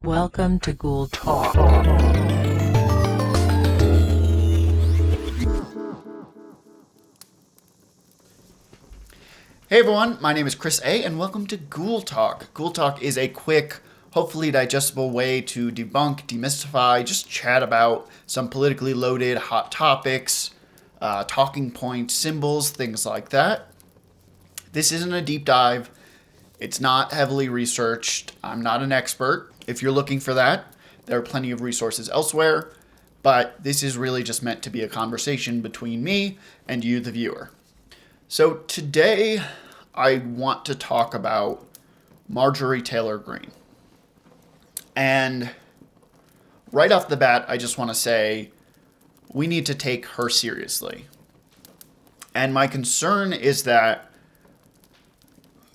Welcome to Ghoul Talk. Hey everyone, my name is Chris A. and welcome to Ghoul Talk. Ghoul Talk is a quick, hopefully digestible way to debunk, demystify, just chat about some politically loaded hot topics, talking points, symbols, things like that. This isn't a deep dive. It's not heavily researched. I'm not an expert. If you're looking for that, there are plenty of resources elsewhere, but this is really just meant to be a conversation between me and you, the viewer. So today, I want to talk about Marjorie Taylor Greene. And right off the bat, I just want to say we need to take her seriously. And my concern is that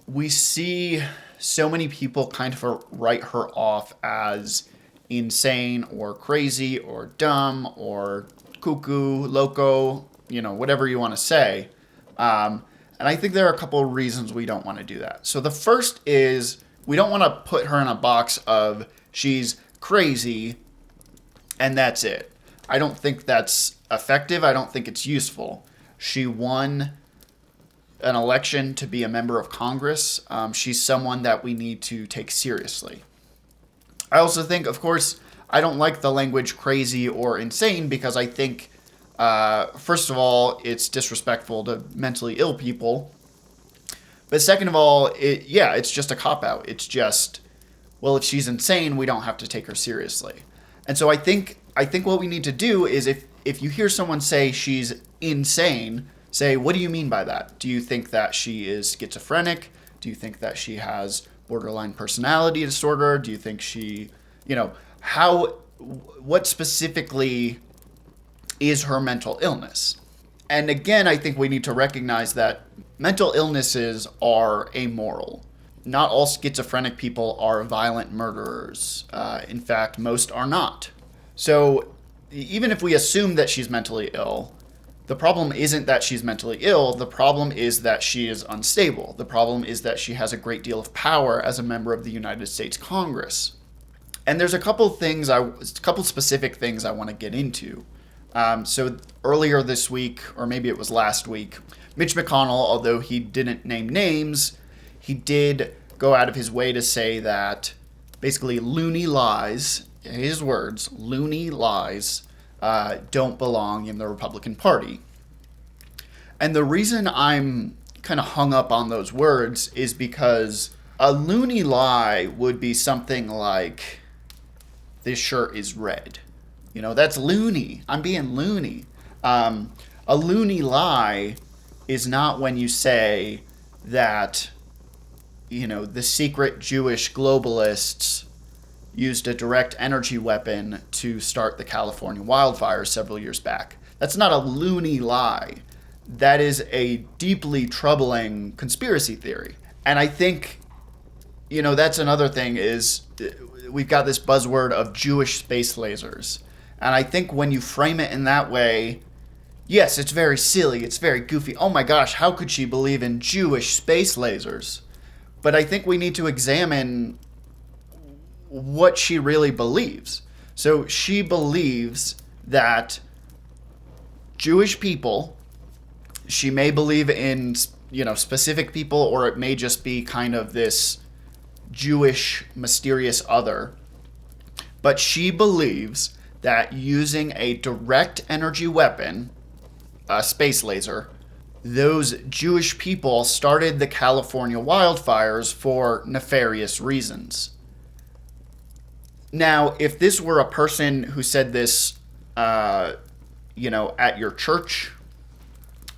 we see so many people kind of write her off as insane or crazy or dumb or cuckoo, loco, whatever you want to say. And I think there are a couple of reasons we don't want to do that. So the first is we don't want to put her in a box of she's crazy and that's it. I don't think that's effective. I don't think it's useful. She won an election to be a member of Congress. She's someone that we need to take seriously. I also think, of course, I don't like the language crazy or insane because I think first of all, it's disrespectful to mentally ill people. But second of all, it's just a cop-out. It's just, well, if she's insane, we don't have to take her seriously. And so I think what we need to do is if you hear someone say she's insane, say, what do you mean by that? Do you think that she is schizophrenic? Do you think that she has borderline personality disorder? Do you think she, what specifically is her mental illness? And again, I think we need to recognize that mental illnesses are amoral. Not all schizophrenic people are violent murderers. In fact, most are not. So even if we assume that she's mentally ill, the problem isn't that she's mentally ill. The problem is that she is unstable. The problem is that she has a great deal of power as a member of the United States Congress. And there's a couple specific things I want to get into. So earlier this week, or maybe it was last week, Mitch McConnell, although he didn't name names, he did go out of his way to say that basically loony lies, his words, loony lies, don't belong in the Republican Party. And the reason I'm kind of hung up on those words is because a loony lie would be something like, this shirt is red. That's loony. I'm being loony. A loony lie is not when you say that, the secret Jewish globalists used a direct energy weapon to start the California wildfires several years back. That's not a loony lie. That is a deeply troubling conspiracy theory. And I think, that's another thing is we've got this buzzword of Jewish space lasers. And I think when you frame it in that way, yes, it's very silly, it's very goofy. Oh my gosh, how could she believe in Jewish space lasers? But I think we need to examine what she really believes. So she believes that Jewish people, she may believe in, specific people, or it may just be kind of this Jewish mysterious other. But she believes that using a direct energy weapon, a space laser, those Jewish people started the California wildfires for nefarious reasons. Now, if this were a person who said this, at your church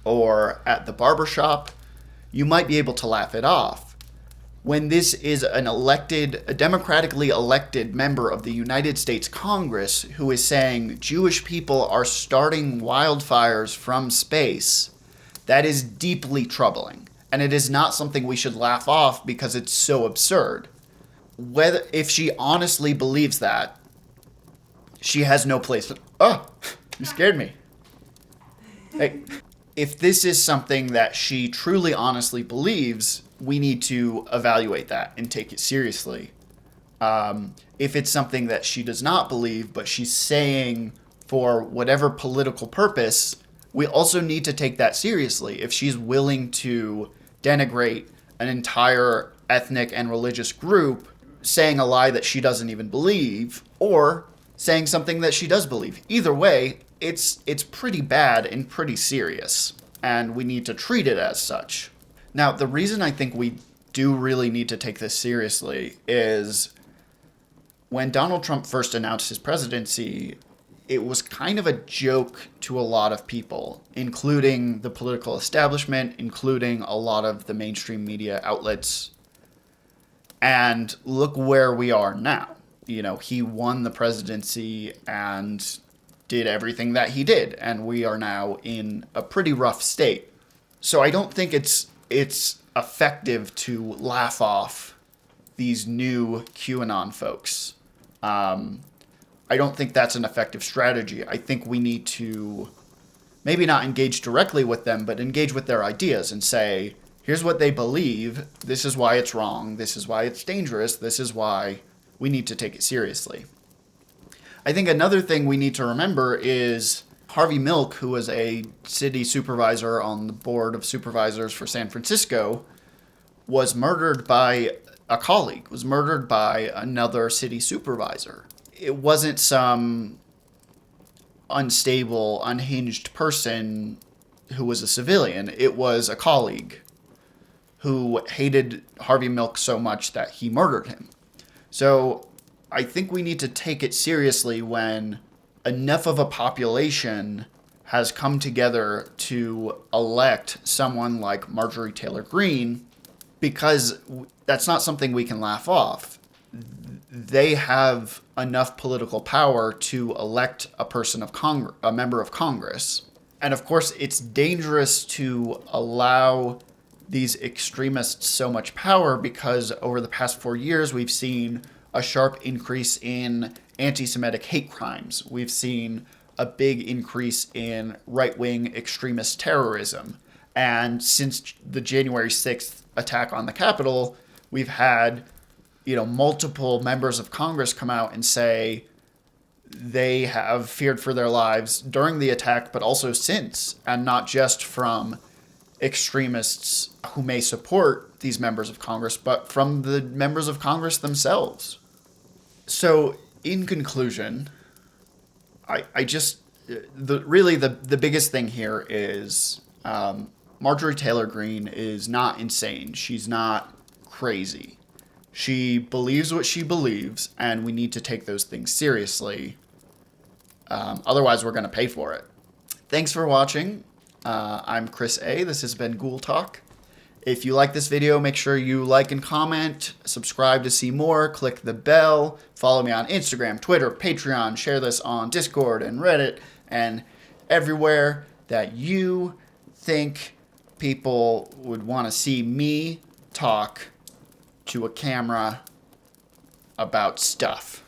or at the barbershop, you might be able to laugh it off. When this is a democratically elected member of the United States Congress who is saying Jewish people are starting wildfires from space, that is deeply troubling. And it is not something we should laugh off because it's so absurd. If she honestly believes that, she has no place. Oh, you scared me. Hey, if this is something that she truly honestly believes, we need to evaluate that and take it seriously. If it's something that she does not believe, but she's saying for whatever political purpose, we also need to take that seriously. If she's willing to denigrate an entire ethnic and religious group, saying a lie that she doesn't even believe, or saying something that she does believe. Either way, it's pretty bad and pretty serious, and we need to treat it as such. Now, the reason I think we do really need to take this seriously is when Donald Trump first announced his presidency, it was kind of a joke to a lot of people, including the political establishment, including a lot of the mainstream media outlets. And look where we are now. You know, he won the presidency and did everything that he did, and we are now in a pretty rough state. So I don't think it's effective to laugh off these new QAnon folks. I don't think that's an effective strategy. I think we need to maybe not engage directly with them, but engage with their ideas and say, here's what they believe, this is why it's wrong, this is why it's dangerous, this is why we need to take it seriously. I think another thing we need to remember is Harvey Milk, who was a city supervisor on the board of supervisors for San Francisco, was murdered by a colleague, was murdered by another city supervisor. It wasn't some unstable, unhinged person who was a civilian. It was a colleague who hated Harvey Milk so much that he murdered him. So I think we need to take it seriously when enough of a population has come together to elect someone like Marjorie Taylor Greene, because that's not something we can laugh off. They have enough political power to elect a person of a member of Congress. And of course, it's dangerous to allow these extremists so much power because over the past 4 years, we've seen a sharp increase in anti-Semitic hate crimes. We've seen a big increase in right-wing extremist terrorism. And since the January 6th attack on the Capitol, we've had, multiple members of Congress come out and say they have feared for their lives during the attack, but also since, and not just from extremists who may support these members of Congress, but from the members of Congress themselves. So, in conclusion, the biggest thing here is Marjorie Taylor Greene is not insane. She's not crazy. She believes what she believes, and we need to take those things seriously. Otherwise, we're going to pay for it. Thanks for watching. I'm Chris A. This has been Ghoul Talk. If you like this video, make sure you like and comment, subscribe to see more, click the bell, follow me on Instagram, Twitter, Patreon, share this on Discord and Reddit, and everywhere that you think people would want to see me talk to a camera about stuff.